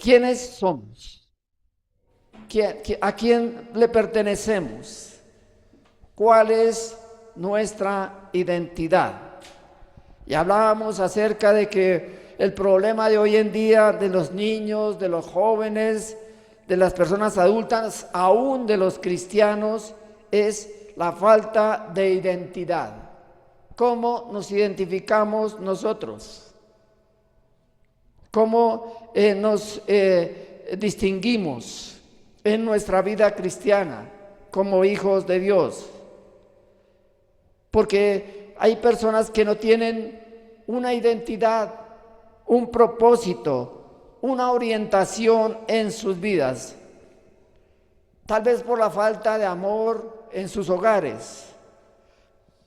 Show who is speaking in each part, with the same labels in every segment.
Speaker 1: ¿Quiénes somos? ¿A quién le pertenecemos? ¿Cuál es nuestra identidad? Y hablábamos acerca de que el problema de hoy en día de los niños, de los jóvenes, de las personas adultas, aún de los cristianos, es la falta de identidad. ¿Cómo nos identificamos nosotros? ¿Cómo nos distinguimos en nuestra vida cristiana como hijos de Dios? Porque hay personas que no tienen una identidad, un propósito, una orientación en sus vidas. Tal vez por la falta de amor en sus hogares,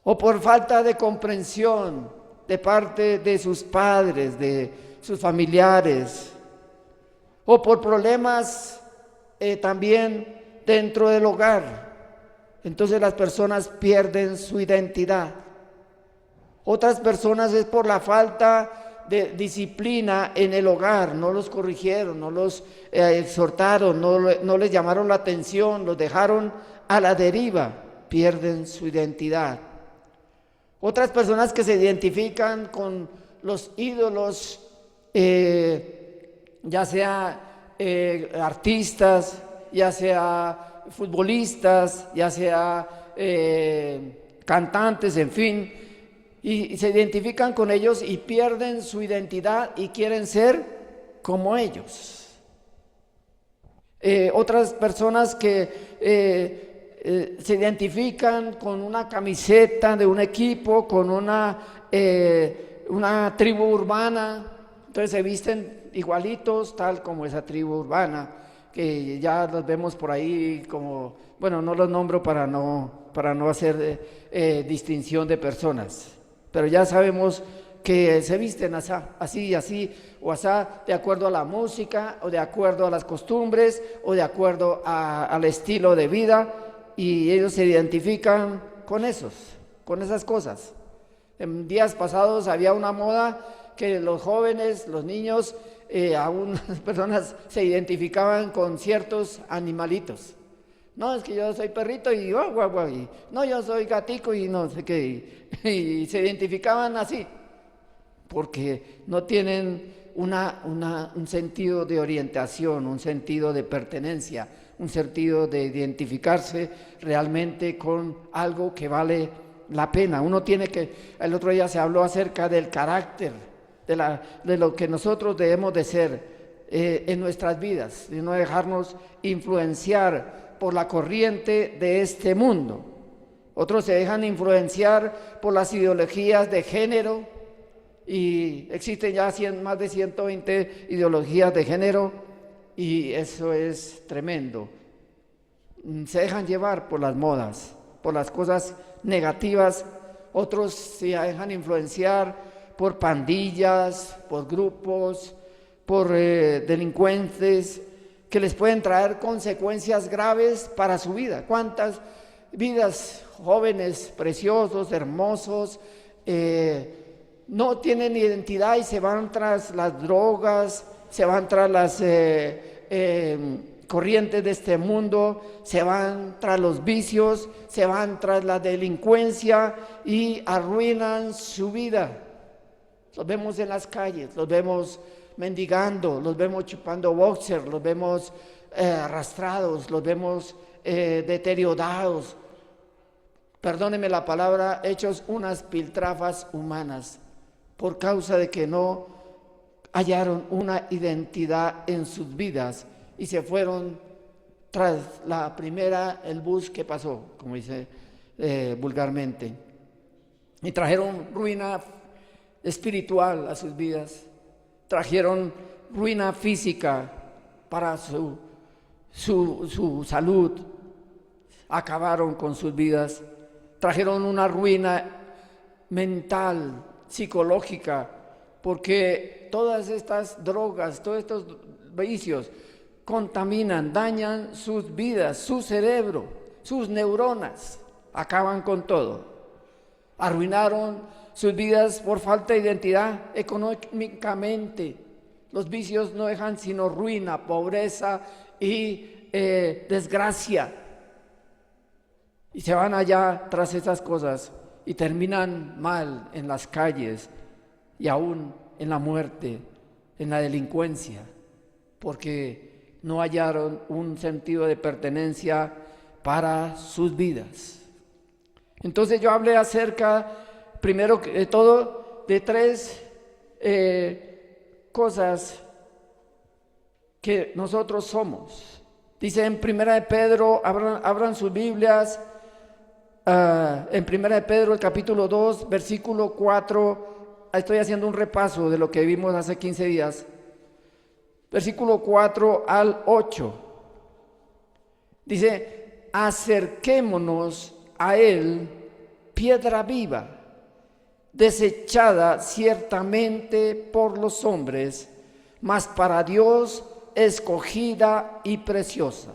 Speaker 1: o por falta de comprensión de parte de sus padres, de sus familiares, o por problemas también dentro del hogar. Entonces las personas pierden su identidad. Otras personas es por la falta de disciplina en el hogar, no los corrigieron, no los exhortaron, no les llamaron la atención, los dejaron a la deriva, pierden su identidad. Otras personas que se identifican con los ídolos, ya sea artistas, ya sea futbolistas, ya sea cantantes, en fin, y se identifican con ellos y pierden su identidad y quieren ser como ellos. Otras personas que se identifican con una camiseta de un equipo, con una tribu urbana, entonces se visten igualitos, tal como esa tribu urbana, que ya los vemos por ahí como, bueno, no los nombro para no hacer distinción de personas, pero ya sabemos que se visten así y así, o asá, de acuerdo a la música, o de acuerdo a las costumbres, o de acuerdo al estilo de vida, y ellos se identifican con esas cosas. En días pasados había una moda que los jóvenes, los niños, aún las personas se identificaban con ciertos animalitos. No, es que yo soy perrito y guau, guau, guau, y no, yo soy gatico y no sé qué, y se identificaban así, porque no tienen un sentido de orientación, un sentido de pertenencia, un sentido de identificarse realmente con algo que vale la pena. Uno tiene que, el otro día se habló acerca del carácter, de lo que nosotros debemos de ser en nuestras vidas, de no dejarnos influenciar por la corriente de este mundo. Otros se dejan influenciar por las ideologías de género, y existen ya más de 120 ideologías de género, y eso es tremendo. Se dejan llevar por las modas, por las cosas negativas. Otros se dejan influenciar por pandillas, por grupos, por delincuentes, que les pueden traer consecuencias graves para su vida. ¿Cuántas vidas, jóvenes, preciosos, hermosos, no tienen identidad y se van tras las drogas, se van tras las corrientes de este mundo, se van tras los vicios, se van tras la delincuencia y arruinan su vida? Los vemos en las calles, los vemos mendigando, los vemos chupando boxer, los vemos arrastrados, los vemos deteriorados, perdónenme la palabra, hechos unas piltrafas humanas, por causa de que no hallaron una identidad en sus vidas y se fueron tras el bus que pasó, como dice vulgarmente, y trajeron ruina espiritual a sus vidas, trajeron ruina física para su salud, acabaron con sus vidas, trajeron una ruina mental, psicológica, porque todas estas drogas, todos estos vicios contaminan, dañan sus vidas, su cerebro, sus neuronas, acaban con todo. Arruinaron sus vidas por falta de identidad económicamente, Los vicios no dejan sino ruina, pobreza y desgracia. Y se van allá tras esas cosas y terminan mal en las calles y aún en la muerte, en la delincuencia, porque no hallaron un sentido de pertenencia para sus vidas. Entonces yo hablé acerca, primero de todo, de tres cosas que nosotros somos. Dice en Primera de Pedro, abran sus Biblias, en Primera de Pedro, el capítulo 2, versículo 4, estoy haciendo un repaso de lo que vimos hace 15 días, versículo 4 al 8, dice, acerquémonos a él, piedra viva, desechada ciertamente por los hombres, mas para Dios escogida y preciosa.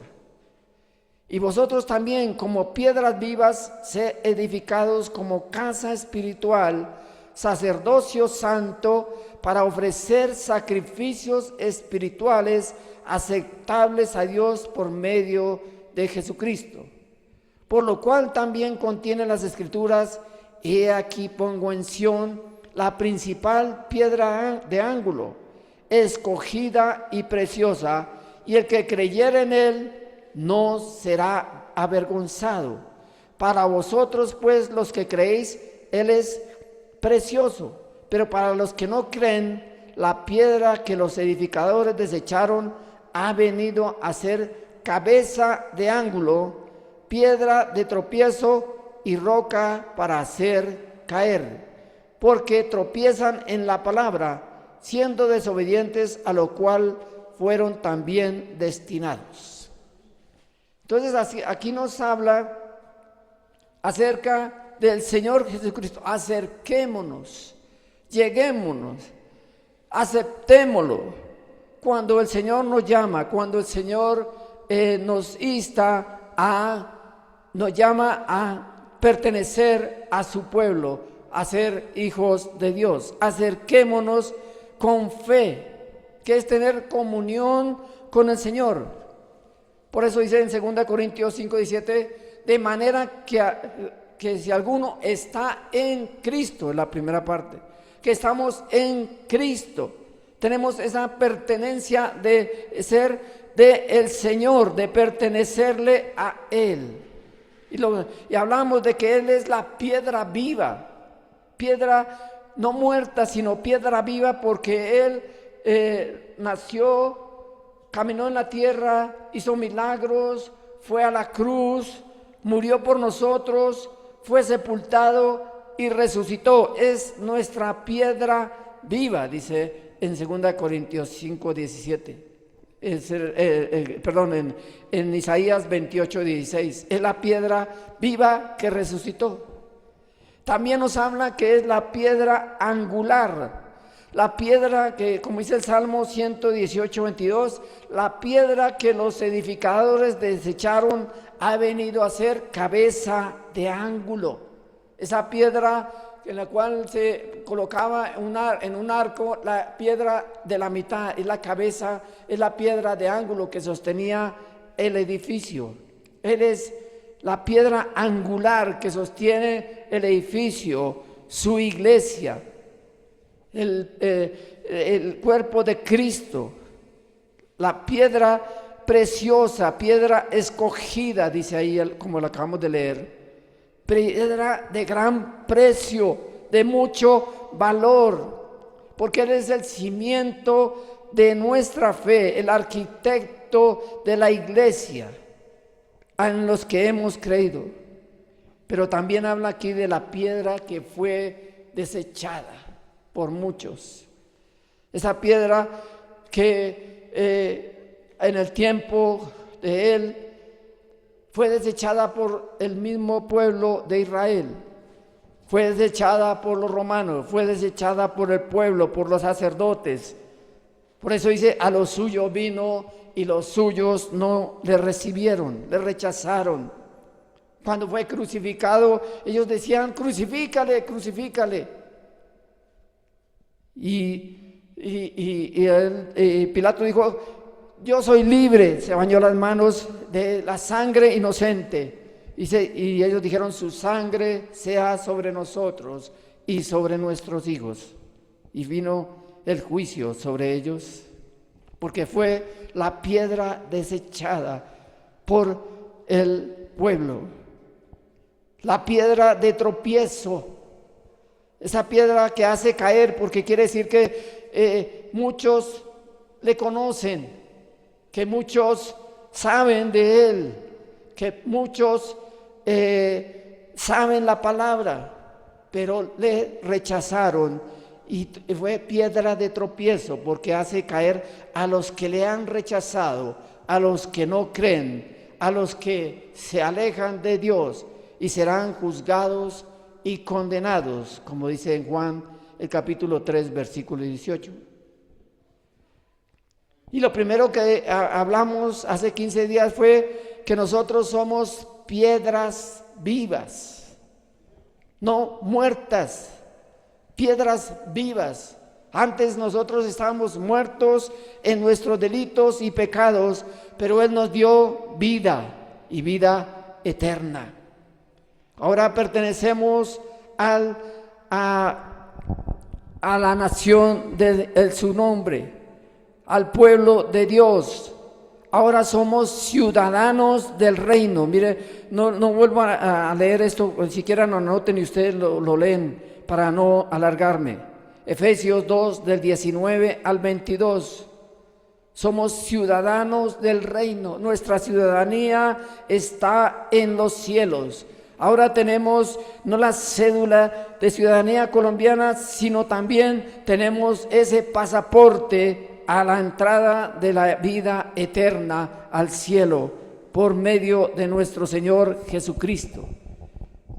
Speaker 1: Y vosotros también, como piedras vivas, sed edificados como casa espiritual, sacerdocio santo, para ofrecer sacrificios espirituales aceptables a Dios por medio de Jesucristo. Por lo cual también contiene las Escrituras, he aquí pongo en Sión la principal piedra de ángulo, escogida y preciosa, y el que creyere en él no será avergonzado. Para vosotros pues los que creéis, él es precioso, pero para los que no creen, la piedra que los edificadores desecharon ha venido a ser cabeza de ángulo, piedra de tropiezo y roca para hacer caer, porque tropiezan en la palabra, siendo desobedientes, a lo cual fueron también destinados. Entonces aquí nos habla acerca del Señor Jesucristo. Acerquémonos, lleguémonos, aceptémoslo. Cuando el Señor nos llama, cuando el Señor nos llama a pertenecer a su pueblo, a ser hijos de Dios. Acerquémonos con fe, que es tener comunión con el Señor. Por eso dice en 2 Corintios 5:17, de manera que si alguno está en Cristo, es la primera parte, que estamos en Cristo, tenemos esa pertenencia de ser del Señor, de pertenecerle a Él. Y hablamos de que Él es la piedra viva, piedra no muerta, sino piedra viva, porque Él nació, caminó en la tierra, hizo milagros, fue a la cruz, murió por nosotros, fue sepultado y resucitó. Es nuestra piedra viva, dice en 2 Corintios 5:17. En Isaías 28:16. Es la piedra viva que resucitó. También nos habla que es la piedra angular. La piedra que, como dice el Salmo 118:22, la piedra que los edificadores desecharon ha venido a ser cabeza de ángulo. Esa piedra en la cual se colocaba en un arco, la piedra de la mitad es la cabeza, es la piedra de ángulo que sostenía el edificio. Él es la piedra angular que sostiene el edificio, su iglesia, el cuerpo de Cristo, la piedra preciosa, piedra escogida, dice ahí, como lo acabamos de leer. Piedra de gran precio, de mucho valor, porque Él es el cimiento de nuestra fe, el arquitecto de la iglesia en los que hemos creído. Pero también habla aquí de la piedra que fue desechada por muchos. Esa piedra que en el tiempo de Él fue desechada por el mismo pueblo de Israel, fue desechada por los romanos, fue desechada por el pueblo, por los sacerdotes. Por eso dice, a los suyos vino y los suyos no le recibieron, le rechazaron. Cuando fue crucificado, ellos decían, crucifícale, crucifícale. Y Y Pilato dijo: yo soy libre. Se bañó las manos de la sangre inocente. Y ellos dijeron: su sangre sea sobre nosotros y sobre nuestros hijos. Y vino el juicio sobre ellos, porque fue la piedra desechada por el pueblo, la piedra de tropiezo, esa piedra que hace caer, porque quiere decir que muchos le conocen, que muchos saben de él, que muchos saben la palabra, pero le rechazaron. Y fue piedra de tropiezo, porque hace caer a los que le han rechazado, a los que no creen, a los que se alejan de Dios, y serán juzgados y condenados, como dice en Juan el capítulo 3, versículo 18. Y lo primero que hablamos hace 15 días fue que nosotros somos piedras vivas, no muertas. Piedras vivas. Antes nosotros estábamos muertos en nuestros delitos y pecados, pero Él nos dio vida y vida eterna. Ahora pertenecemos a la nación de su nombre, al pueblo de Dios. Ahora somos ciudadanos del reino. Mire, no vuelvo a leer esto, ni siquiera lo anoten y ustedes lo leen, para no alargarme. Efesios 2, del 19 al 22. Somos ciudadanos del reino. Nuestra ciudadanía está en los cielos. Ahora tenemos no la cédula de ciudadanía colombiana, sino también tenemos ese pasaporte a la entrada de la vida eterna al cielo por medio de nuestro Señor Jesucristo.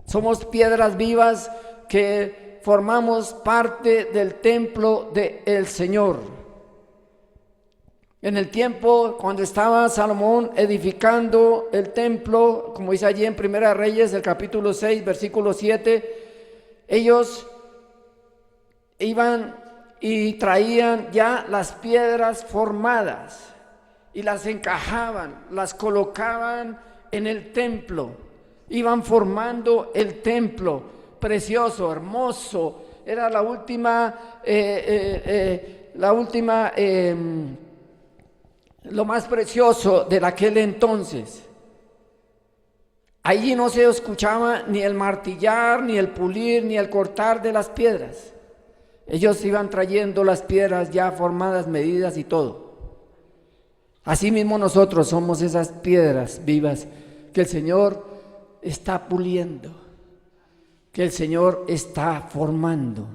Speaker 1: Somos piedras vivas que formamos parte del templo del Señor. En el tiempo cuando estaba Salomón edificando el templo, como dice allí en Primera Reyes, el capítulo 6, versículo 7, ellos iban y traían ya las piedras formadas y las encajaban, las colocaban en el templo, iban formando el templo. Precioso, hermoso, era la última, lo más precioso de aquel entonces. Allí no se escuchaba ni el martillar, ni el pulir, ni el cortar de las piedras. Ellos iban trayendo las piedras ya formadas, medidas y todo. Asimismo nosotros somos esas piedras vivas que el Señor está puliendo, que el Señor está formando,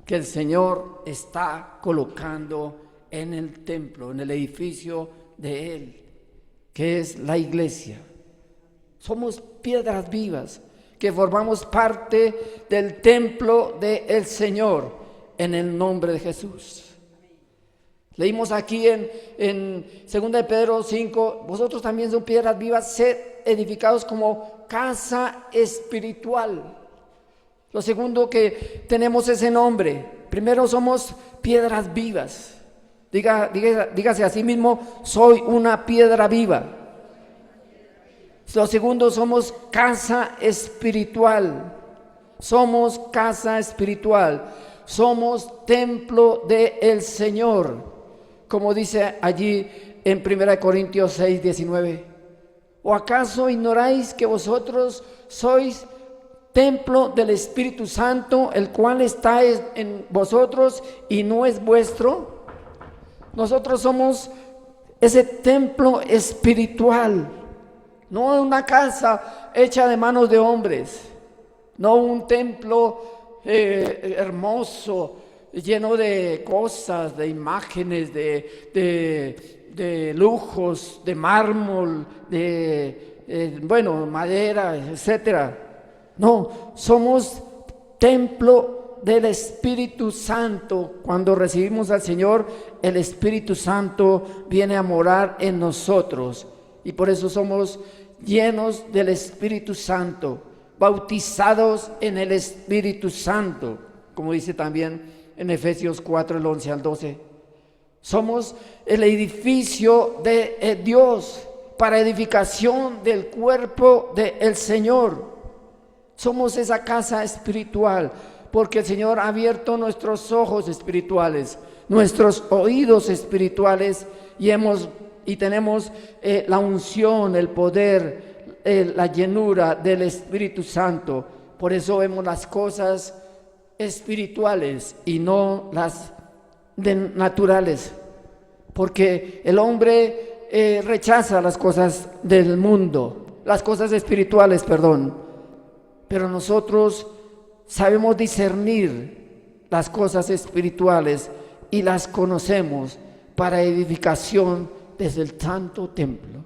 Speaker 1: que el Señor está colocando en el templo, en el edificio de Él, que es la iglesia. Somos piedras vivas que formamos parte del templo del Señor en el nombre de Jesús. Leímos aquí en 2 de Pedro 5, vosotros también son piedras vivas, sed edificados como casa espiritual. Lo segundo que tenemos ese nombre. Primero somos piedras vivas. Dígase a sí mismo: soy una piedra viva. Lo segundo, somos casa espiritual. Somos casa espiritual. Somos templo del Señor. Como dice allí en 1 Corintios 6, 19. ¿O acaso ignoráis que vosotros sois templo del Espíritu Santo, el cual está en vosotros y no es vuestro? Nosotros somos ese templo espiritual, no una casa hecha de manos de hombres, no un templo hermoso, lleno de cosas, de imágenes, de lujos, de mármol, madera, etcétera. No, somos templo del Espíritu Santo. Cuando recibimos al Señor, el Espíritu Santo viene a morar en nosotros, y por eso somos llenos del Espíritu Santo, bautizados en el Espíritu Santo, como dice también en Efesios 4, el 11 al 12. Somos el edificio de Dios para edificación del cuerpo del Señor. Somos esa casa espiritual, porque el Señor ha abierto nuestros ojos espirituales, nuestros oídos espirituales, y tenemos la unción, el poder, la llenura del Espíritu Santo. Por eso vemos las cosas espirituales y no las naturales, porque el hombre rechaza las cosas del mundo, las cosas espirituales, pero nosotros sabemos discernir las cosas espirituales y las conocemos para edificación desde el santo templo.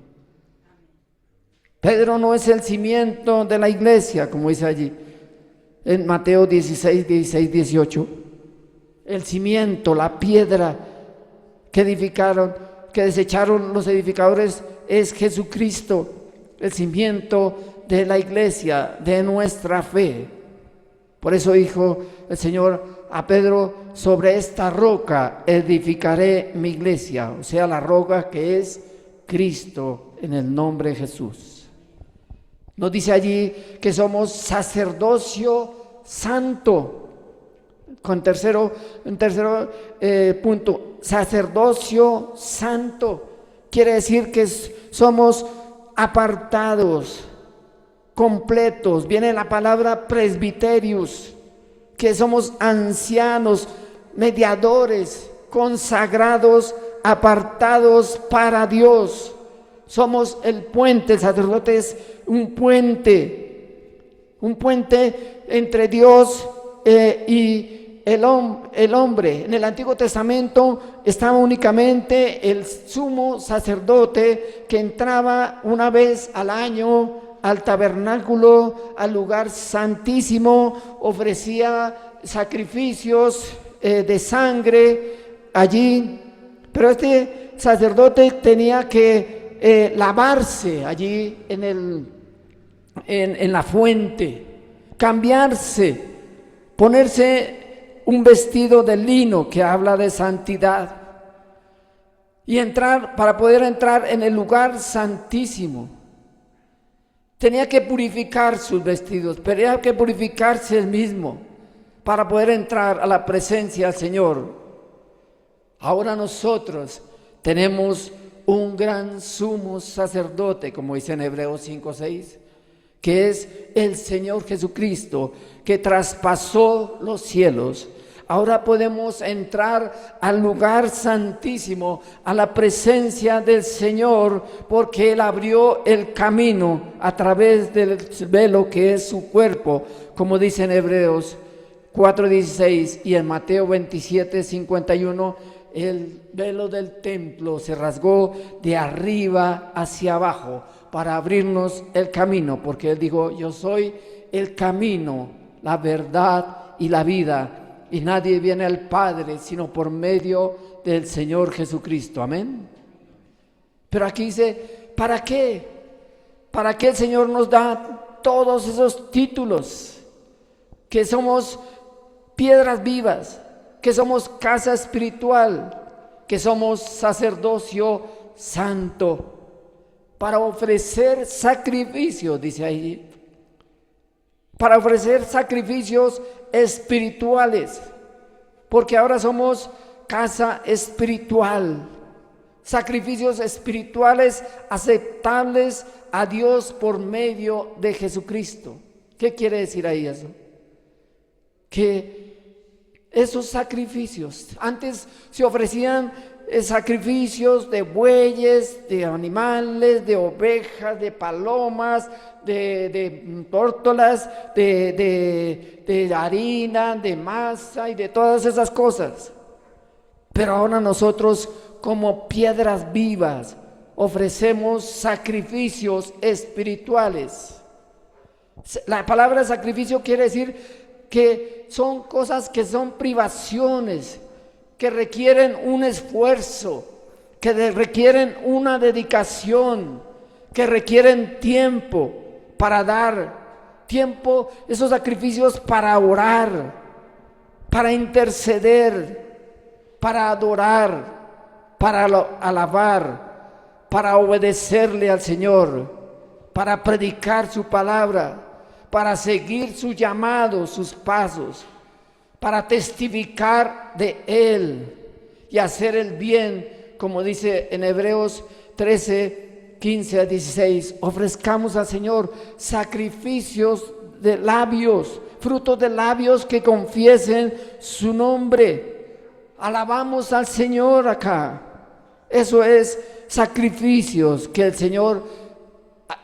Speaker 1: Pedro no es el cimiento de la iglesia, como dice allí en Mateo 16, 18. El cimiento, la piedra que desecharon los edificadores es Jesucristo, el cimiento de la iglesia, de nuestra fe. Por eso dijo el Señor a Pedro: sobre esta roca edificaré mi iglesia, o sea, la roca que es Cristo, en el nombre de Jesús. Nos dice allí que somos sacerdocio santo. En tercero punto, sacerdocio santo quiere decir que somos apartados, completos. Viene la palabra presbiterios, que somos ancianos, mediadores, consagrados, apartados para Dios. Somos el puente. El sacerdote es un puente entre Dios y el hombre. En el Antiguo Testamento estaba únicamente el sumo sacerdote, que entraba una vez al año al tabernáculo, al lugar santísimo, ofrecía sacrificios de sangre allí, pero este sacerdote tenía que lavarse allí en la fuente, cambiarse, ponerse un vestido de lino que habla de santidad, y para poder entrar en el lugar santísimo. Tenía que purificar sus vestidos, tenía que purificarse él mismo para poder entrar a la presencia del Señor. Ahora nosotros tenemos un gran sumo sacerdote, como dice en Hebreos 5:6, que es el Señor Jesucristo, que traspasó los cielos. Ahora podemos entrar al lugar santísimo, a la presencia del Señor, porque Él abrió el camino a través del velo que es su cuerpo, como dice en Hebreos 4:16 y en Mateo 27:51. El velo del templo se rasgó de arriba hacia abajo para abrirnos el camino, porque Él dijo: yo soy el camino, la verdad y la vida, y nadie viene al Padre sino por medio del Señor Jesucristo. Amén. Pero aquí dice: ¿para qué? ¿Para qué el Señor nos da todos esos títulos? Que somos piedras vivas, que somos casa espiritual, que somos sacerdocio santo, para ofrecer sacrificios, dice ahí, para ofrecer sacrificios espirituales, porque ahora somos casa espiritual, sacrificios espirituales aceptables a Dios por medio de Jesucristo. ¿Qué quiere decir ahí eso? Que esos sacrificios, antes se ofrecían sacrificios de bueyes, de animales, de ovejas, de palomas, de tórtolas, de harina, de masa y de todas esas cosas. Pero ahora nosotros, como piedras vivas, ofrecemos sacrificios espirituales. La palabra sacrificio quiere decir que son cosas que son privaciones, que requieren un esfuerzo, que requieren una dedicación, que requieren tiempo para dar, tiempo, esos sacrificios para orar, para interceder, para adorar, para alabar, para obedecerle al Señor, para predicar su palabra, para seguir su llamado, sus pasos, para testificar de Él y hacer el bien, como dice en Hebreos 13, 15 a 16. Ofrezcamos al Señor sacrificios de labios, frutos de labios que confiesen su nombre. Alabamos al Señor acá. Eso es sacrificios que el Señor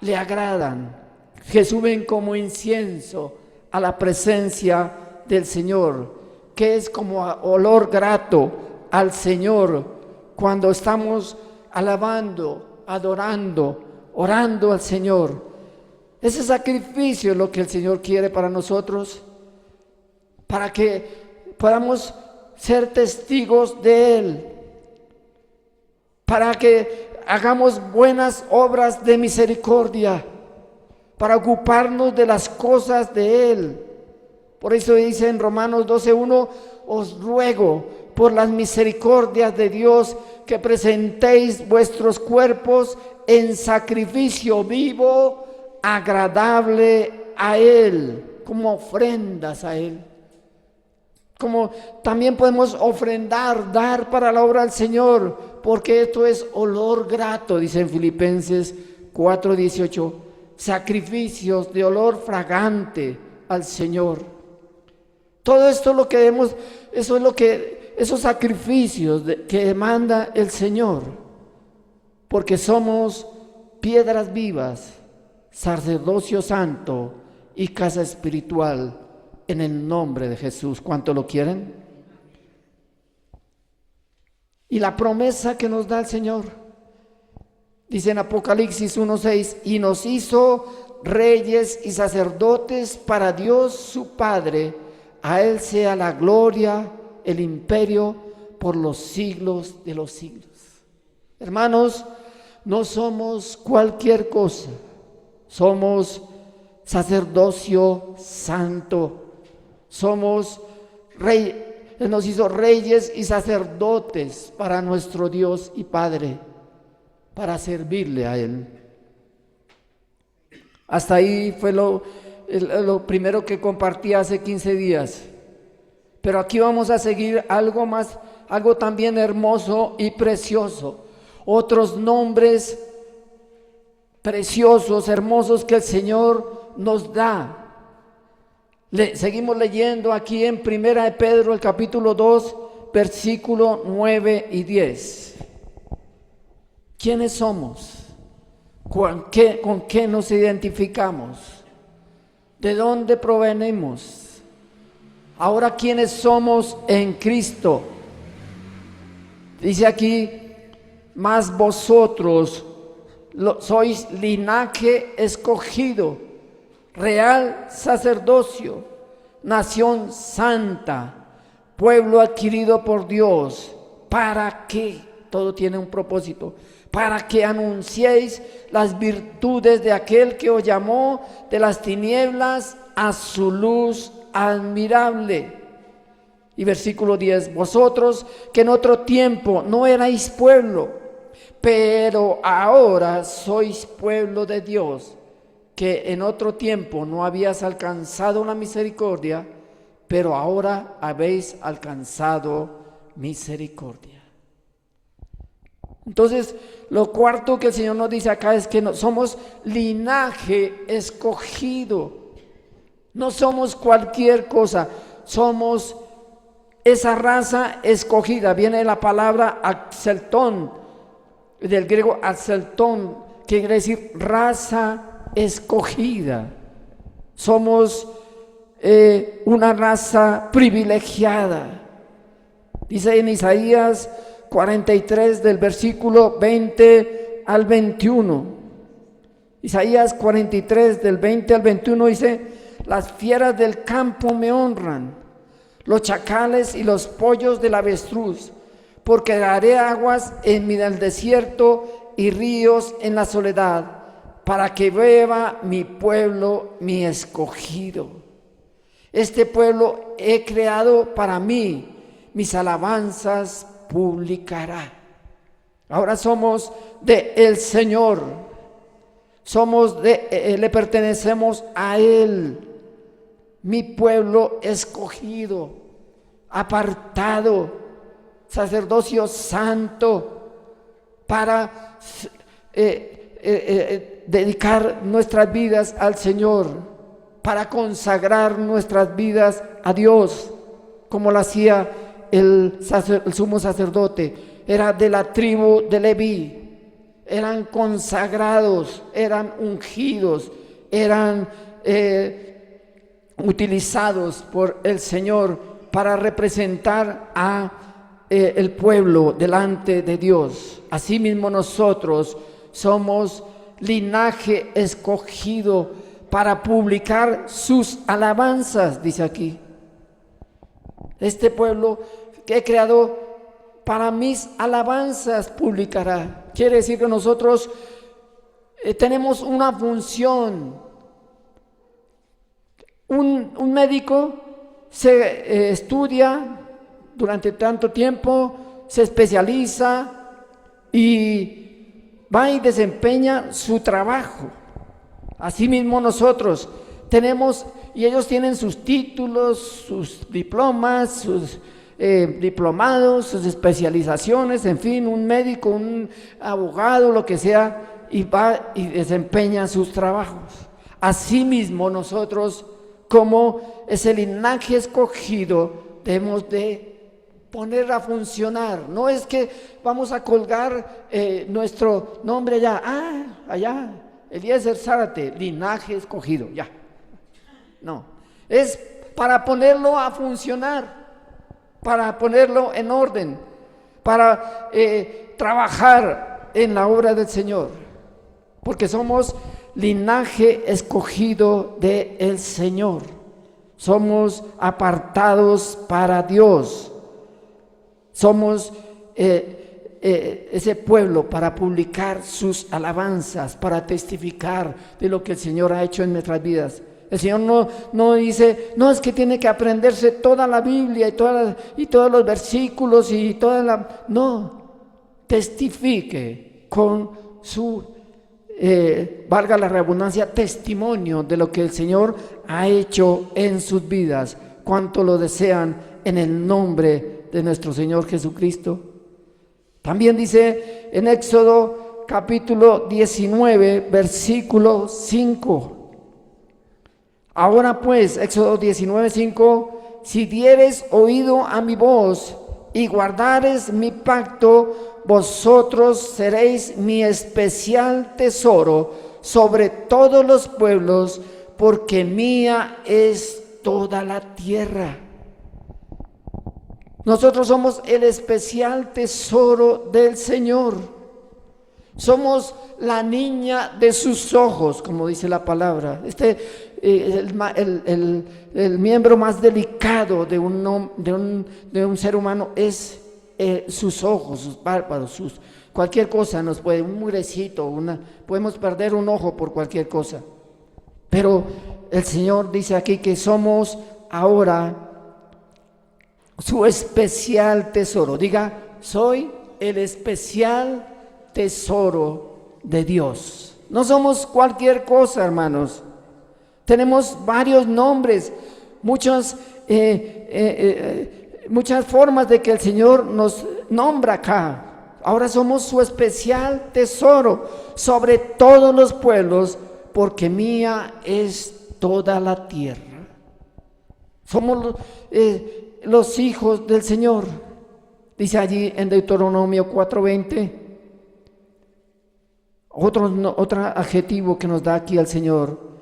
Speaker 1: le agradan, que suben como incienso a la presencia del Señor, que es como olor grato al Señor cuando estamos alabando, adorando, orando al Señor. Ese sacrificio es lo que el Señor quiere para nosotros, para que podamos ser testigos de Él, para que hagamos buenas obras de misericordia, para ocuparnos de las cosas de Él. Por eso dice en Romanos 12:1, os ruego por las misericordias de Dios que presentéis vuestros cuerpos en sacrificio vivo, agradable a Él, como ofrendas a Él. Como también podemos ofrendar, dar para la obra del Señor, porque esto es olor grato, dice en Filipenses 4:18, sacrificios de olor fragante al Señor. Todo esto es lo que vemos, eso es lo que, esos sacrificios que demanda el Señor, porque somos piedras vivas, sacerdocio santo y casa espiritual en el nombre de Jesús. ¿Cuánto lo quieren? Y la promesa que nos da el Señor, dice en Apocalipsis 1:6, y nos hizo reyes y sacerdotes para Dios su Padre. A Él sea la gloria, el imperio por los siglos de los siglos. Hermanos, no somos cualquier cosa, somos sacerdocio santo, somos rey. Él nos hizo reyes y sacerdotes para nuestro Dios y Padre, para servirle a Él. Hasta ahí fue lo primero que compartí hace 15 días. Pero aquí vamos a seguir algo más, algo también hermoso y precioso. Otros nombres preciosos, hermosos que el Señor nos da. Seguimos leyendo aquí en Primera de Pedro, el capítulo 2, versículo 9 y 10. ¿Quiénes somos? ¿Con qué nos identificamos? ¿De dónde provenimos? Ahora, ¿quiénes somos en Cristo? Dice aquí, mas vosotros sois linaje escogido, real sacerdocio, nación santa, pueblo adquirido por Dios. ¿Para qué? Todo tiene un propósito. Para que anunciéis las virtudes de aquel que os llamó de las tinieblas a su luz admirable. Y versículo 10, vosotros que en otro tiempo no erais pueblo, pero ahora sois pueblo de Dios, que en otro tiempo no habías alcanzado la misericordia, pero ahora habéis alcanzado misericordia. Entonces, lo cuarto que el Señor nos dice acá es que somos linaje escogido. No somos cualquier cosa, somos esa raza escogida. Viene la palabra axeltón, del griego axeltón, que quiere decir raza escogida. Somos una raza privilegiada. Dice en Isaías 43 del versículo 20 al 21. Isaías 43 del 20 al 21 dice, las fieras del campo me honran, los chacales y los pollos del avestruz, porque daré aguas en el desierto y ríos en la soledad, para que beba mi pueblo, mi escogido. Este pueblo he creado para mí, mis alabanzas publicará. Ahora somos de el Señor, le pertenecemos a Él, mi pueblo escogido, apartado, sacerdocio santo, para dedicar nuestras vidas al Señor, para consagrar nuestras vidas a Dios, como lo hacía el sumo sacerdote. Era de la tribu de Leví, eran consagrados, eran ungidos, eran utilizados por el Señor para representar a el pueblo delante de Dios. Asimismo nosotros somos linaje escogido para publicar sus alabanzas, dice aquí. Este pueblo que he creado para mis alabanzas publicará. Quiere decir que nosotros tenemos una función. Un médico se estudia durante tanto tiempo, se especializa y va y desempeña su trabajo. Asimismo nosotros tenemos, y ellos tienen sus títulos, sus diplomas, sus diplomados, sus especializaciones, en fin, un médico, un abogado, lo que sea, y va y desempeña sus trabajos. Asimismo nosotros, como ese linaje escogido, debemos de poner a funcionar. No es que vamos a colgar nuestro nombre allá, Eliezer Zárate, linaje escogido, ya. No, es para ponerlo a funcionar, para ponerlo en orden, para trabajar en la obra del Señor, porque somos linaje escogido del Señor, somos apartados para Dios, somos ese pueblo para publicar sus alabanzas, para testificar de lo que el Señor ha hecho en nuestras vidas. El Señor no dice, no, es que tiene que aprenderse toda la Biblia y todos los versículos y no, testifique con su, valga la redundancia, testimonio de lo que el Señor ha hecho en sus vidas, cuanto lo desean en el nombre de nuestro Señor Jesucristo. También dice en Éxodo capítulo 19, versículo 5. Ahora pues, Éxodo 19, 5, si dieres oído a mi voz y guardares mi pacto, vosotros seréis mi especial tesoro sobre todos los pueblos, porque mía es toda la tierra. Nosotros somos el especial tesoro del Señor. Somos la niña de sus ojos, como dice la palabra. El miembro más delicado de un ser humano es sus ojos, sus párpados, cualquier cosa nos puede, un mugrecito, podemos perder un ojo por cualquier cosa. Pero el Señor dice aquí que somos ahora su especial tesoro. Diga, soy el especial tesoro de Dios. No somos cualquier cosa, hermanos. Tenemos varios nombres, muchas formas de que el Señor nos nombra acá. Ahora somos su especial tesoro sobre todos los pueblos, porque mía es toda la tierra. Somos los hijos del Señor. Dice allí en Deuteronomio 4:20, otro adjetivo que nos da aquí el Señor.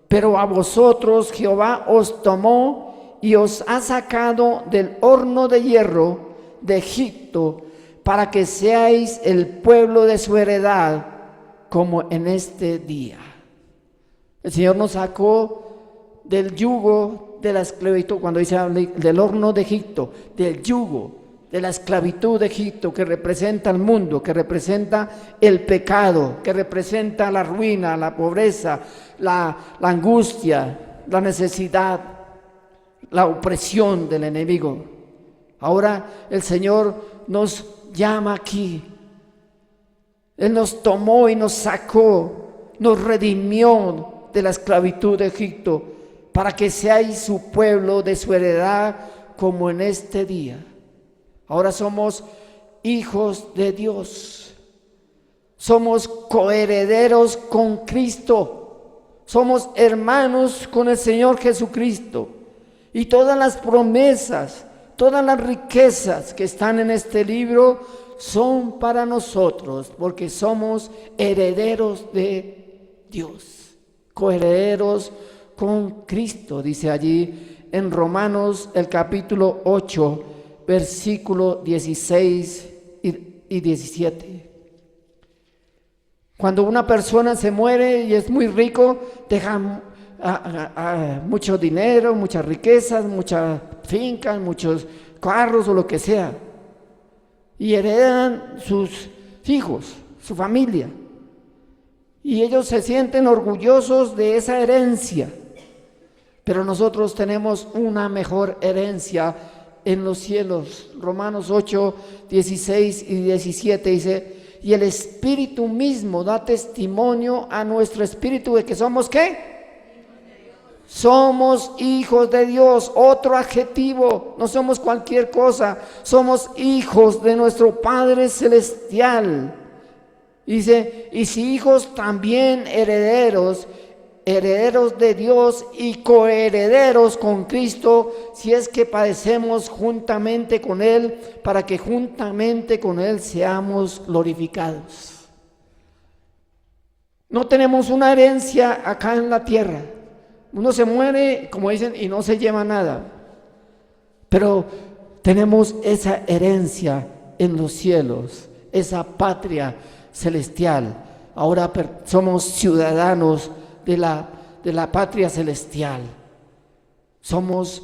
Speaker 1: Pero a vosotros Jehová os tomó y os ha sacado del horno de hierro de Egipto, para que seáis el pueblo de su heredad, como en este día. El Señor nos sacó del yugo de la esclavitud, cuando dice del horno de Egipto, del yugo de la esclavitud de Egipto, que representa el mundo, que representa el pecado, que representa la ruina, la pobreza, la angustia, la necesidad. la opresión del enemigo. Ahora el Señor nos llama aquí. Él nos tomó y nos sacó, nos redimió de la esclavitud de Egipto, para que seáis su pueblo de su heredad como en este día. Ahora somos hijos de Dios, somos coherederos con Cristo, somos hermanos con el Señor Jesucristo, y todas las promesas, todas las riquezas que están en este libro son para nosotros, porque somos herederos de Dios, coherederos con Cristo, dice allí en Romanos el capítulo 8, versículo 16 y 17. Cuando una persona se muere y es muy rico, deja mucho dinero, muchas riquezas, muchas fincas, muchos carros o lo que sea, y heredan sus hijos, su familia, y ellos se sienten orgullosos de esa herencia. Pero nosotros tenemos una mejor herencia en los cielos. Romanos 8, 16 y 17 dice: y el Espíritu mismo da testimonio a nuestro espíritu de que somos ¿qué? Somos hijos de Dios. Otro adjetivo, no somos cualquier cosa, somos hijos de nuestro Padre Celestial. Dice: y si hijos, también herederos, herederos de Dios y coherederos con Cristo, si es que padecemos juntamente con Él, para que juntamente con Él seamos glorificados. No tenemos una herencia acá en la tierra. Uno se muere, como dicen, y no se lleva nada. Pero tenemos esa herencia en los cielos, esa patria celestial. Ahora somos ciudadanos de la patria celestial. Somos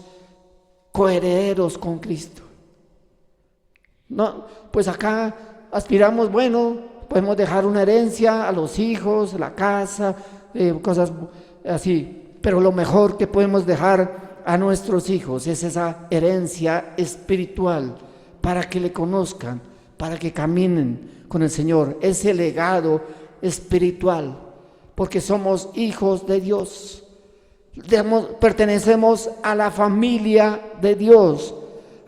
Speaker 1: coherederos con Cristo. No, pues acá aspiramos, bueno, podemos dejar una herencia a los hijos, la casa, cosas así. Pero lo mejor que podemos dejar a nuestros hijos es esa herencia espiritual, para que le conozcan, para que caminen con el Señor, ese legado espiritual, porque somos hijos de Dios, pertenecemos a la familia de Dios,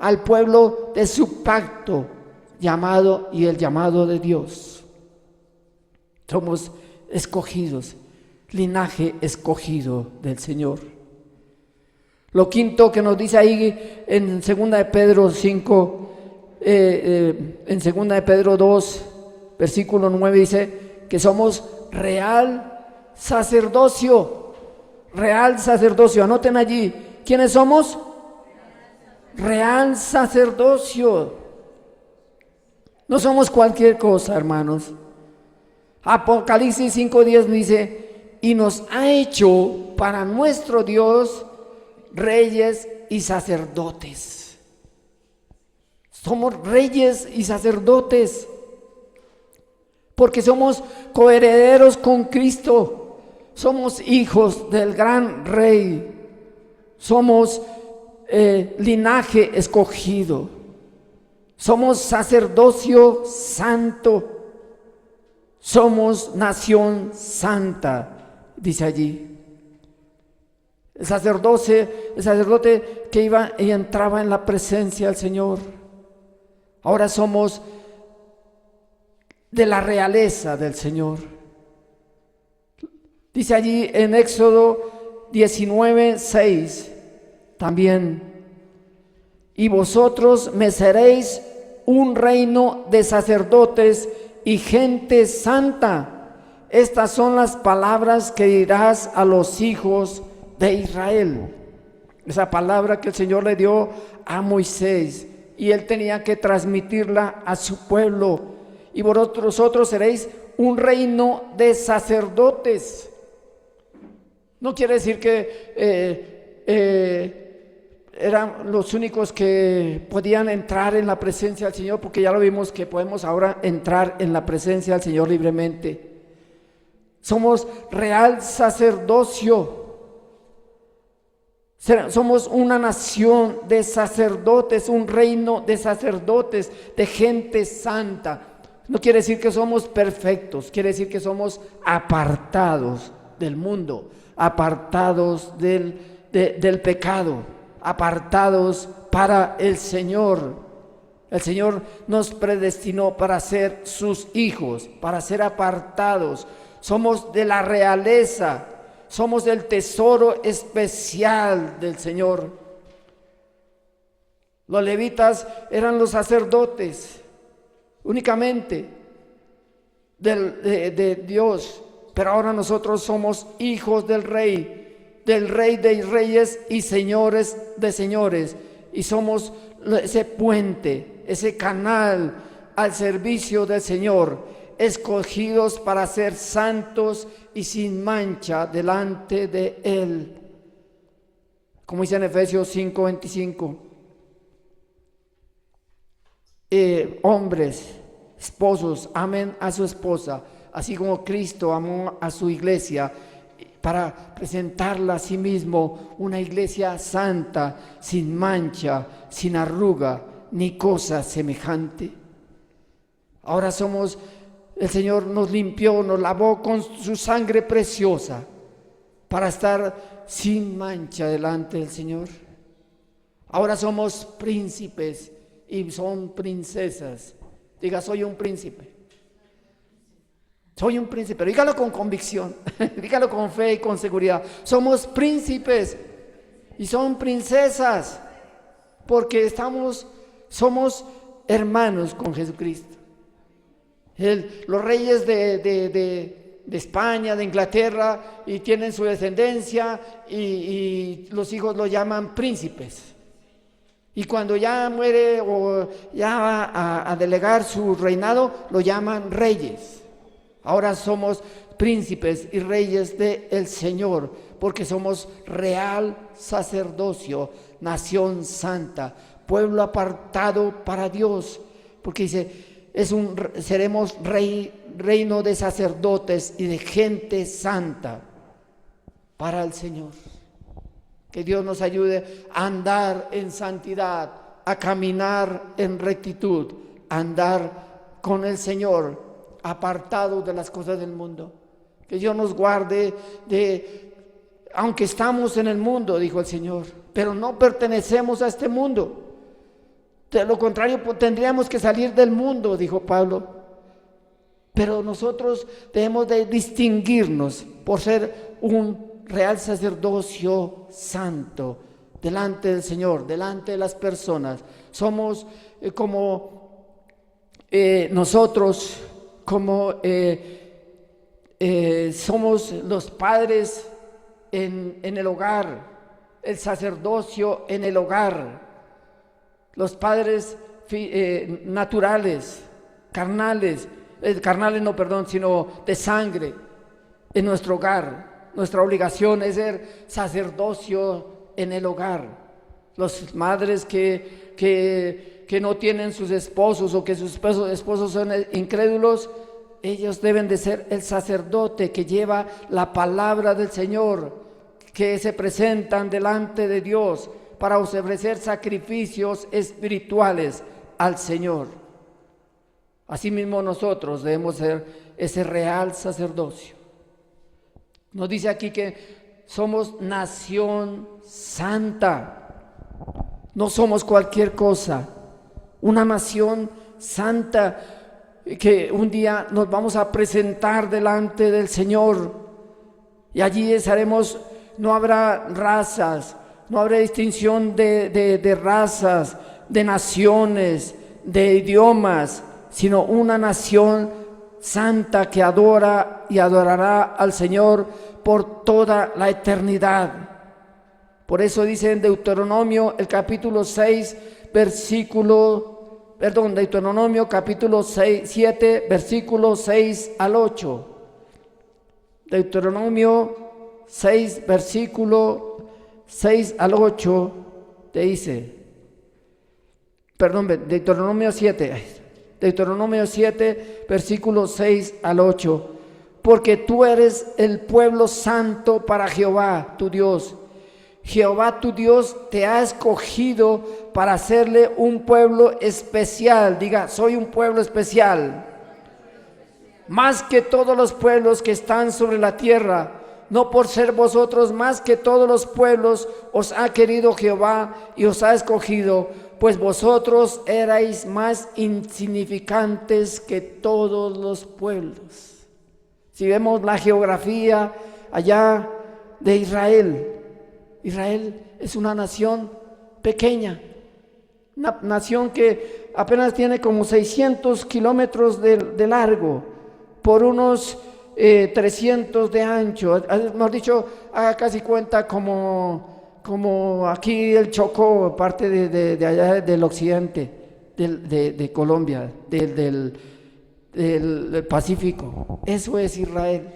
Speaker 1: al pueblo de su pacto, llamado y el llamado de Dios. Somos escogidos, linaje escogido del Señor. Lo quinto que nos dice ahí en 2 de Pedro 5, en 2 de Pedro 2, versículo 9, dice que somos real sacerdocio. Real sacerdocio, anoten allí, ¿quiénes somos? Real sacerdocio. No somos cualquier cosa, hermanos. Apocalipsis 5:10 dice: y nos ha hecho para nuestro Dios reyes y sacerdotes. Somos reyes y sacerdotes porque somos coherederos con Cristo. Somos hijos del gran Rey. Somos linaje escogido. Somos sacerdocio santo. Somos nación santa, dice allí. El sacerdote que iba y entraba en la presencia del Señor. Ahora somos de la realeza del Señor. Dice allí en Éxodo 19:6 también: y vosotros me seréis un reino de sacerdotes y gente santa. Estas son las palabras que dirás a los hijos de Israel. Esa palabra que el Señor le dio a Moisés, y él tenía que transmitirla a su pueblo. Y vosotros seréis un reino de sacerdotes. No quiere decir que eran los únicos que podían entrar en la presencia del Señor, porque ya lo vimos que podemos ahora entrar en la presencia del Señor libremente. Somos real sacerdocio. Somos una nación de sacerdotes, un reino de sacerdotes, de gente santa. No quiere decir que somos perfectos, quiere decir que somos apartados del mundo, apartados del pecado, apartados para el Señor. El Señor nos predestinó para ser sus hijos, para ser apartados. Somos de la realeza, somos del tesoro especial del Señor. Los levitas eran los sacerdotes únicamente de Dios, pero ahora nosotros somos hijos del Rey de reyes y señores de señores, y somos ese puente, ese canal al servicio del Señor, escogidos para ser santos y sin mancha delante de Él. Como dice en Efesios 5:25, hombres, esposos, amen a su esposa, así como Cristo amó a su iglesia, para presentarla a sí mismo una iglesia santa, sin mancha, sin arruga, ni cosa semejante. Ahora el Señor nos limpió, nos lavó con su sangre preciosa para estar sin mancha delante del Señor. Ahora somos príncipes y son princesas. Diga, soy un príncipe. Soy un príncipe, pero dígalo con convicción, dígalo con fe y con seguridad. Somos príncipes y son princesas, porque somos hermanos con Jesucristo. Los reyes de España, de Inglaterra, y tienen su descendencia, y los hijos lo llaman príncipes. Y cuando ya muere o ya va a delegar su reinado, lo llaman reyes. Ahora somos príncipes y reyes del Señor, porque somos real sacerdocio, nación santa, pueblo apartado para Dios, porque dice, seremos reino de sacerdotes y de gente santa para el Señor. Que Dios nos ayude a andar en santidad, a caminar en rectitud, a andar con el Señor, apartados de las cosas del mundo. Que Dios nos guarde aunque estamos en el mundo, dijo el Señor, pero no pertenecemos a este mundo. De lo contrario, tendríamos que salir del mundo, dijo Pablo. Pero nosotros debemos de distinguirnos por ser un real sacerdocio santo delante del Señor, delante de las personas. Somos nosotros somos los padres en el hogar, el sacerdocio en el hogar, los padres naturales, sino de sangre en nuestro hogar. Nuestra obligación es ser sacerdocio en el hogar. Las madres que no tienen sus esposos o que sus esposos son incrédulos, ellos deben de ser el sacerdote que lleva la palabra del Señor, que se presentan delante de Dios para ofrecer sacrificios espirituales al Señor. Asimismo nosotros debemos ser ese real sacerdocio. Nos dice aquí que somos nación santa, no somos cualquier cosa, una nación santa que un día nos vamos a presentar delante del Señor, y allí estaremos. No habrá razas, no habrá distinción de razas, de naciones, de idiomas, sino una nación santa que adora y adorará al Señor por toda la eternidad. Por eso dice en Deuteronomio, el capítulo 6, Deuteronomio capítulo 7, versículos 6 al 8. Deuteronomio 6, versículo 6 al 8, te dice, Deuteronomio 7, versículo 6 al 8, porque tú eres el pueblo santo para Jehová, tu Dios, Jehová tu Dios te ha escogido para hacerle un pueblo especial. Diga, soy un pueblo especial. Más que todos los pueblos que están sobre la tierra. No por ser vosotros más que todos los pueblos os ha querido Jehová y os ha escogido, pues vosotros erais más insignificantes que todos los pueblos. Si vemos la geografía allá de Israel, Israel es una nación pequeña, una nación que apenas tiene como 600 kilómetros de largo, por unos 300 de ancho. Hemos dicho, haga casi cuenta como aquí el Chocó, parte de allá del occidente, de Colombia, del Pacífico. Eso es Israel.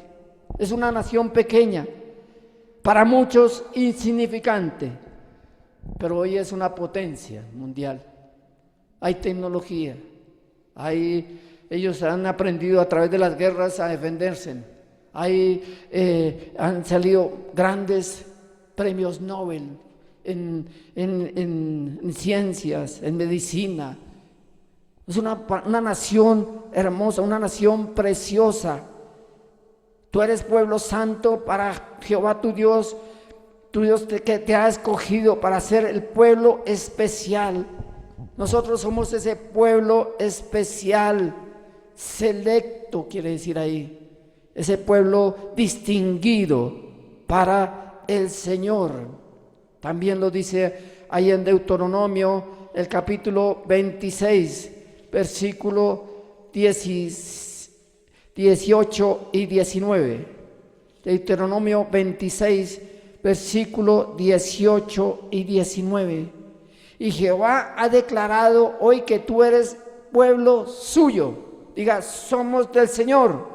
Speaker 1: Es una nación pequeña, para muchos insignificante, pero hoy es una potencia mundial. Hay tecnología, ellos han aprendido a través de las guerras a defenderse. Han salido grandes premios Nobel en ciencias, en medicina. Es una nación hermosa, una nación preciosa. Tú eres pueblo santo para Jehová tu Dios que te ha escogido para ser el pueblo especial. Nosotros somos ese pueblo especial, selecto quiere decir ahí, ese pueblo distinguido para el Señor. También lo dice ahí en Deuteronomio, el capítulo 26, versículo 18 y 19. Deuteronomio 26, versículo 18 y 19. Y Jehová ha declarado hoy que tú eres pueblo suyo. Diga, somos del Señor,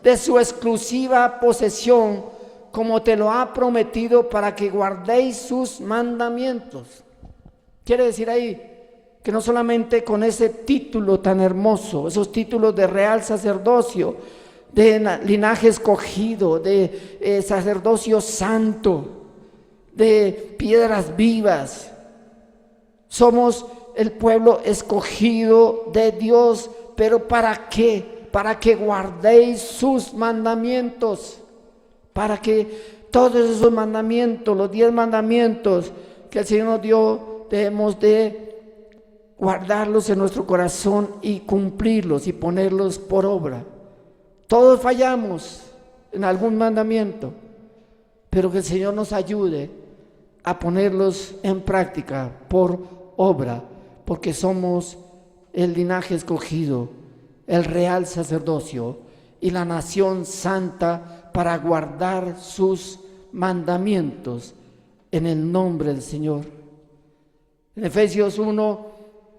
Speaker 1: de su exclusiva posesión, como te lo ha prometido, para que guardéis sus mandamientos. Quiere decir ahí que no solamente con ese título tan hermoso, esos títulos de real sacerdocio, de linaje escogido, de sacerdocio santo, de piedras vivas, somos el pueblo escogido de Dios. ¿Pero para qué? Para que guardéis sus mandamientos, para que todos esos mandamientos, los 10 mandamientos que el Señor nos dio, debemos de guardarlos en nuestro corazón y cumplirlos y ponerlos por obra. Todos fallamos en algún mandamiento, pero que el Señor nos ayude a ponerlos en práctica por obra, porque somos el linaje escogido, el real sacerdocio y la nación santa para guardar sus mandamientos en el nombre del Señor. En Efesios 1,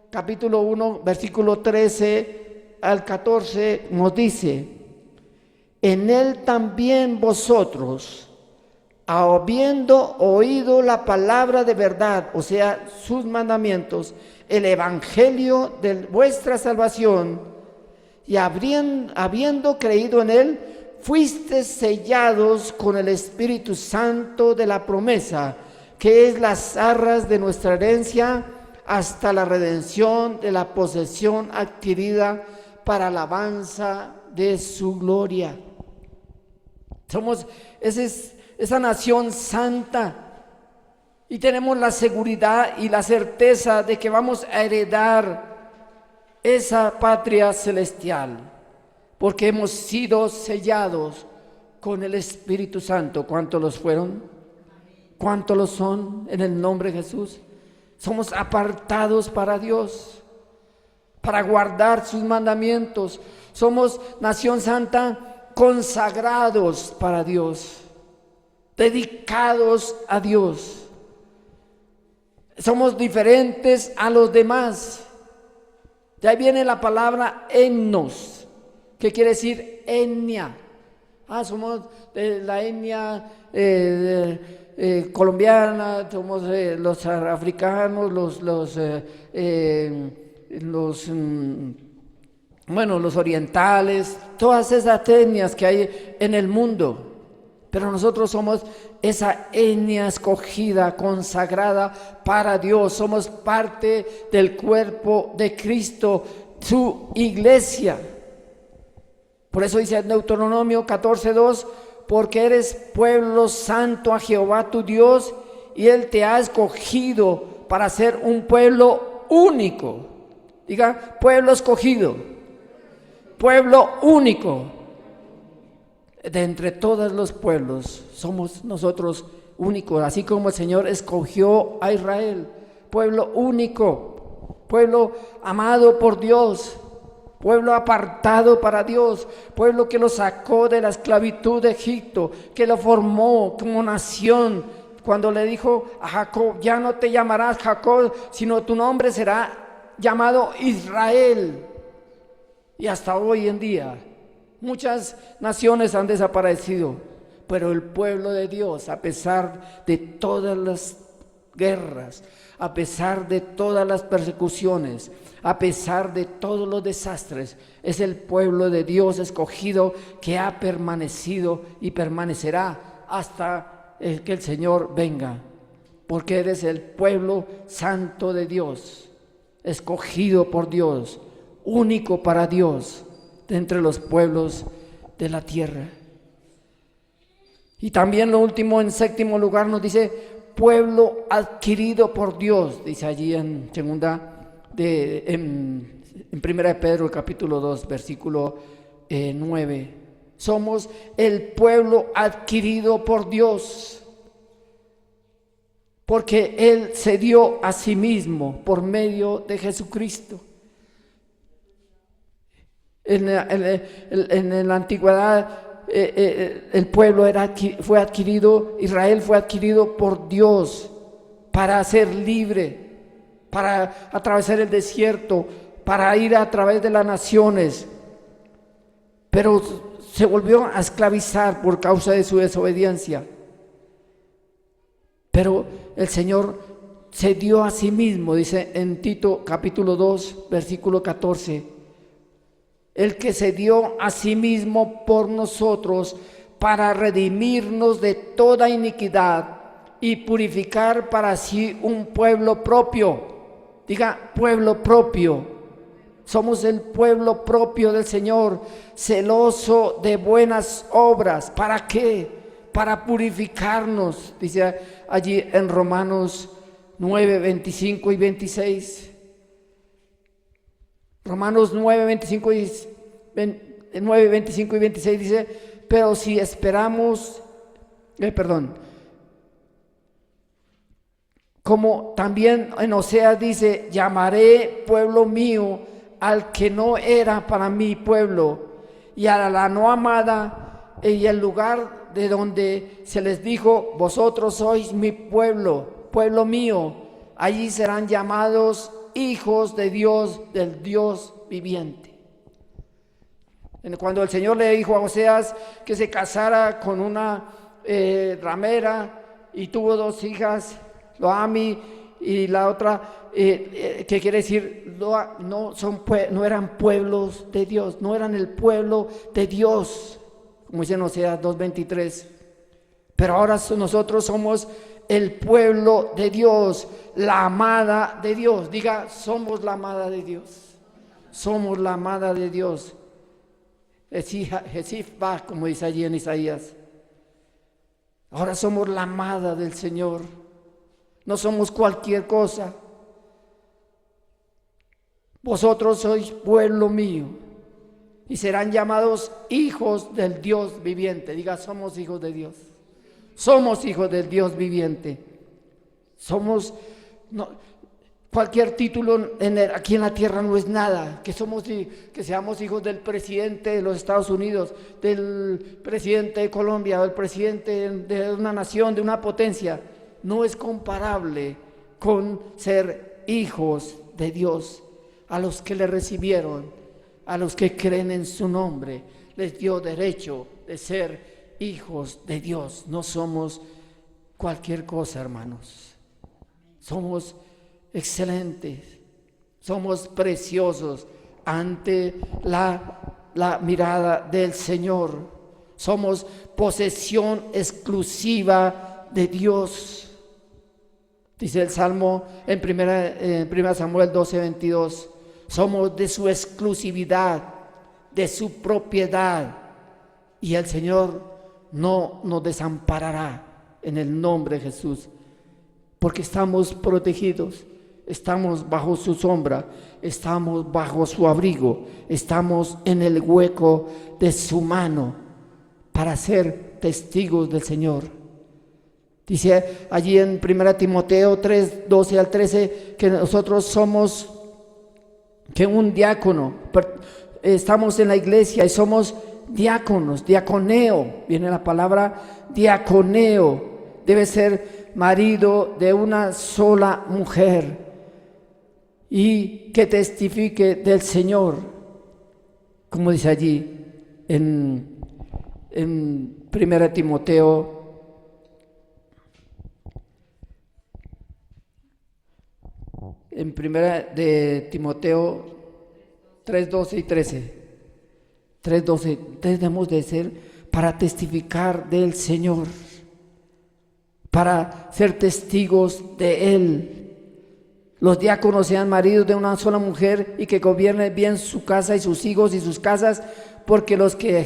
Speaker 1: capítulo 1, versículo 13 al 14 nos dice: en él también vosotros, habiendo oído la palabra de verdad, o sea, sus mandamientos, el evangelio de vuestra salvación, y habiendo creído en él, fuisteis sellados con el Espíritu Santo de la promesa, que es las arras de nuestra herencia, hasta la redención de la posesión adquirida para alabanza de su gloria. Somos esa nación santa. Y tenemos la seguridad y la certeza de que vamos a heredar esa patria celestial, porque hemos sido sellados con el Espíritu Santo. ¿Cuántos los fueron? ¿Cuántos los son en el nombre de Jesús? Somos apartados para Dios, para guardar sus mandamientos. Somos nación santa, consagrados para Dios, dedicados a Dios. Somos diferentes a los demás. De ahí viene la palabra etnos, que quiere decir etnia. Somos de la etnia colombiana, somos los africanos, los orientales, todas esas etnias que hay en el mundo. pero nosotros somos esa etnia escogida, consagrada para Dios. Somos parte del cuerpo de Cristo, su iglesia. Por eso dice en Deuteronomio 14:2, porque eres pueblo santo a Jehová tu Dios, y Él te ha escogido para ser un pueblo único. Diga, pueblo escogido, pueblo único. De entre todos los pueblos somos nosotros únicos, así como el Señor escogió a Israel, pueblo único, pueblo amado por Dios, pueblo apartado para Dios, pueblo que lo sacó de la esclavitud de Egipto, que lo formó como nación. Cuando le dijo a Jacob, ya no te llamarás Jacob, sino tu nombre será llamado Israel. Y hasta hoy en día muchas naciones han desaparecido, pero el pueblo de Dios, a pesar de todas las guerras, a pesar de todas las persecuciones, a pesar de todos los desastres, es el pueblo de Dios escogido que ha permanecido y permanecerá hasta que el Señor venga, porque eres el pueblo santo de Dios, escogido por Dios, único para Dios de entre los pueblos de la tierra. Y también lo último, en séptimo lugar, nos dice pueblo adquirido por Dios, dice allí en primera de Pedro, capítulo 2, versículo 9. Somos el pueblo adquirido por Dios, porque Él se dio a sí mismo por medio de Jesucristo. En la antigüedad el pueblo fue adquirido, Israel fue adquirido por Dios para ser libre, para atravesar el desierto, para ir a través de las naciones, pero se volvió a esclavizar por causa de su desobediencia. Pero el Señor se dio a sí mismo, dice en Tito capítulo 2, versículo 14. El que se dio a sí mismo por nosotros para redimirnos de toda iniquidad y purificar para sí un pueblo propio. Diga, pueblo propio. Somos el pueblo propio del Señor, celoso de buenas obras. ¿Para qué? Para purificarnos, dice allí en Romanos 9, 25 y 26. Romanos 9, 25 y 26 dice, pero si esperamos, como también en Oseas dice, llamaré pueblo mío al que no era para mí pueblo, y a la no amada, y el lugar de donde se les dijo, vosotros sois mi pueblo, pueblo mío, allí serán llamados hijos de Dios, del Dios viviente. Cuando el Señor le dijo a Oseas que se casara con una ramera y tuvo dos hijas, Loami y la otra, que quiere decir, no eran pueblos de Dios, no eran el pueblo de Dios, como dice en Oseas 2:23. Pero ahora nosotros somos el pueblo de Dios, la amada de Dios. Diga, somos la amada de Dios. Somos la amada de Dios. Jesifba, como dice allí en Isaías. Ahora somos la amada del Señor. No somos cualquier cosa. Vosotros sois pueblo mío y serán llamados hijos del Dios viviente. Diga, somos hijos de Dios. Somos hijos del Dios viviente. Cualquier título aquí en la tierra no es nada. Que seamos hijos del presidente de los Estados Unidos, del presidente de Colombia, del presidente de una nación, de una potencia. No es comparable con ser hijos de Dios. A los que le recibieron, a los que creen en su nombre, les dio derecho de ser hijos de Dios. No somos cualquier cosa, hermanos. Somos excelentes, somos preciosos ante la mirada del Señor. Somos posesión exclusiva de Dios. Dice el Salmo en 1 Samuel 12:22. Somos de su exclusividad, de su propiedad. Y el Señor no nos desamparará en el nombre de Jesús. Porque estamos protegidos, estamos bajo su sombra, estamos bajo su abrigo, estamos en el hueco de su mano para ser testigos del Señor. Dice allí en 1 Timoteo 3:12 al 13 que nosotros somos, que un diácono, estamos en la iglesia y somos diáconos, diaconeo, viene la palabra diaconeo, debe ser marido de una sola mujer y que testifique del Señor, como dice allí en 1 Timoteo 3:12 y 13. 3:12, debemos de ser para testificar del Señor, para ser testigos de Él. Los diáconos sean maridos de una sola mujer y que gobiernen bien su casa y sus hijos y sus casas, porque los que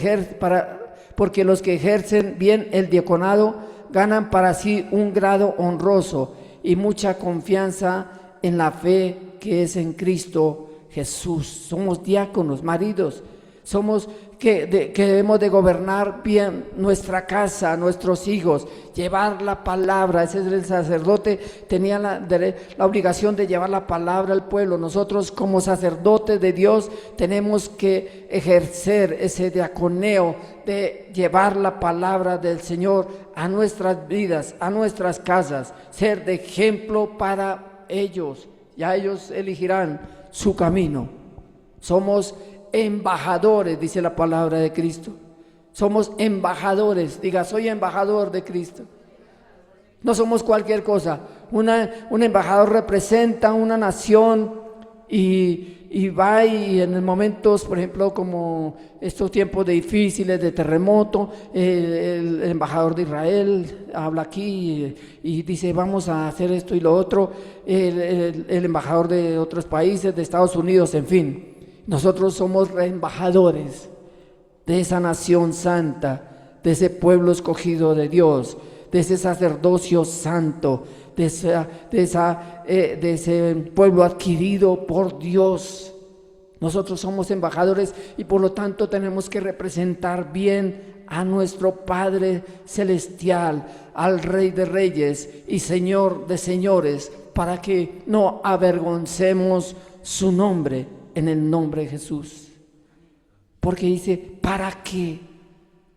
Speaker 1: ejercen bien el diaconado ganan para sí un grado honroso y mucha confianza en la fe que es en Cristo Jesús. Somos diáconos, maridos, somos que debemos de gobernar bien nuestra casa, nuestros hijos, llevar la palabra. Ese es el sacerdote, tenía la obligación de llevar la palabra al pueblo. Nosotros como sacerdotes de Dios tenemos que ejercer ese diaconeo de llevar la palabra del Señor a nuestras vidas, a nuestras casas, ser de ejemplo para ellos. Ya ellos elegirán su camino. Somos embajadores, dice la palabra de Cristo. Somos embajadores. Diga, soy embajador de Cristo. No somos cualquier cosa. Un embajador representa una nación y va, y en momentos, por ejemplo, como estos tiempos difíciles de terremoto, el embajador de Israel habla aquí y dice vamos a hacer esto y lo otro, el embajador de otros países, de Estados Unidos, en fin. Nosotros somos embajadores de esa nación santa, de ese pueblo escogido de Dios, de ese sacerdocio santo, de ese pueblo adquirido por Dios. Nosotros somos embajadores y por lo tanto tenemos que representar bien a nuestro Padre Celestial, al Rey de Reyes y Señor de Señores, para que no avergoncemos su nombre, en el nombre de Jesús. Porque dice, ¿para qué?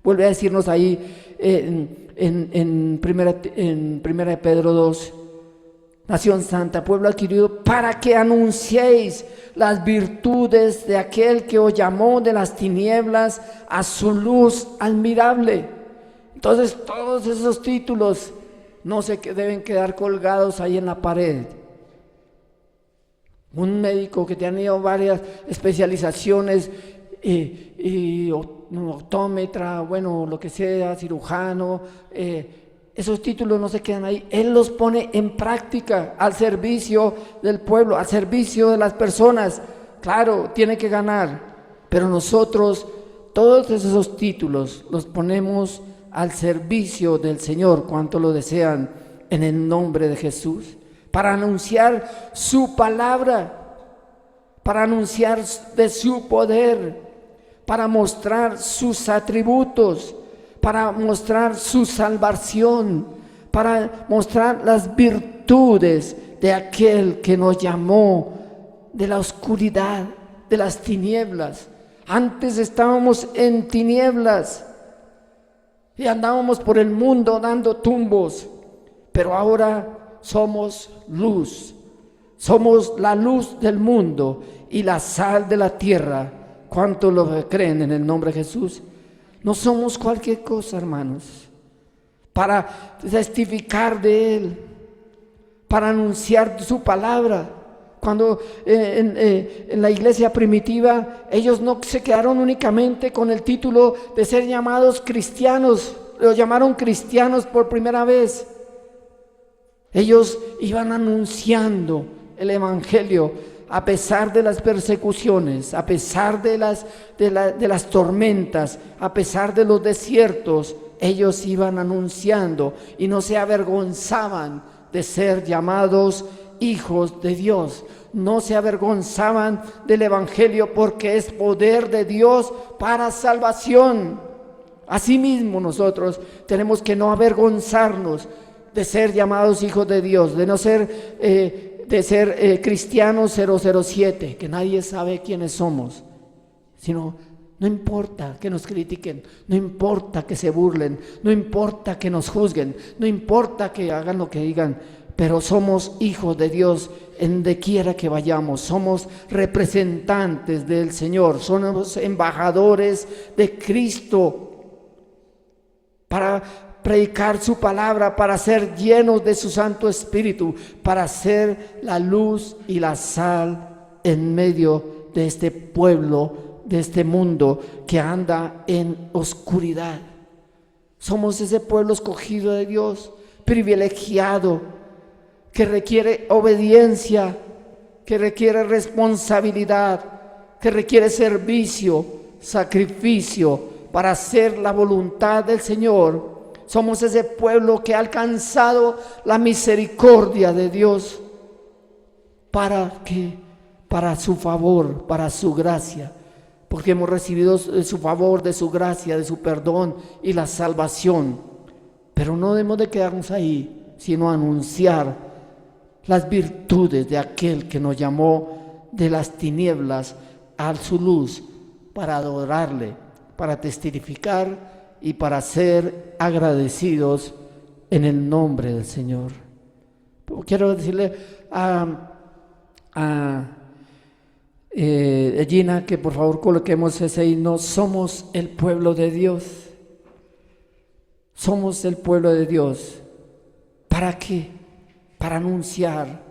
Speaker 1: Vuelve a decirnos ahí en primera de Pedro 2, nación santa, pueblo adquirido, para que anunciéis las virtudes de aquel que os llamó de las tinieblas a su luz admirable. Entonces todos esos títulos no se deben quedar colgados ahí en la pared. Un médico que tiene varias especializaciones, optómetra, bueno, lo que sea, cirujano, esos títulos no se quedan ahí. Él los pone en práctica al servicio del pueblo, al servicio de las personas. Claro, tiene que ganar, pero nosotros todos esos títulos los ponemos al servicio del Señor, cuanto lo desean, en el nombre de Jesús, para anunciar su palabra, para anunciar de su poder, para mostrar sus atributos, para mostrar su salvación, para mostrar las virtudes de aquel que nos llamó de la oscuridad, de las tinieblas. Antes estábamos en tinieblas y andábamos por el mundo dando tumbos, pero ahora somos luz, somos la luz del mundo y la sal de la tierra. ¿Cuántos lo creen en el nombre de Jesús? No somos cualquier cosa, hermanos, para testificar de Él, para anunciar su palabra. Cuando en la iglesia primitiva ellos no se quedaron únicamente con el título de ser llamados cristianos, los llamaron cristianos por primera vez. Ellos iban anunciando el evangelio a pesar de las persecuciones, a pesar de las tormentas, a pesar de los desiertos. Ellos iban anunciando y no se avergonzaban de ser llamados hijos de Dios. No se avergonzaban del evangelio porque es poder de Dios para salvación. Asimismo nosotros tenemos que no avergonzarnos de ser llamados hijos de Dios, de no ser cristianos 007, que nadie sabe quiénes somos, sino no importa que nos critiquen, no importa que se burlen, no importa que nos juzguen, no importa que hagan lo que digan, pero somos hijos de Dios en donde quiera que vayamos, somos representantes del Señor, somos embajadores de Cristo para predicar su palabra, para ser llenos de su Santo Espíritu, para ser la luz y la sal en medio de este pueblo, de este mundo que anda en oscuridad. Somos ese pueblo escogido de Dios, privilegiado, que requiere obediencia, que requiere responsabilidad, que requiere servicio, sacrificio para hacer la voluntad del Señor. Somos ese pueblo que ha alcanzado la misericordia de Dios para su favor, para su gracia, porque hemos recibido de su favor, de su gracia, de su perdón y la salvación. Pero no debemos de quedarnos ahí, sino anunciar las virtudes de aquel que nos llamó de las tinieblas a su luz, para adorarle, para testificar y para ser agradecidos en el nombre del Señor. Quiero decirle a Gina que por favor coloquemos ese himno. Somos el pueblo de Dios. Somos el pueblo de Dios. ¿Para qué? Para anunciar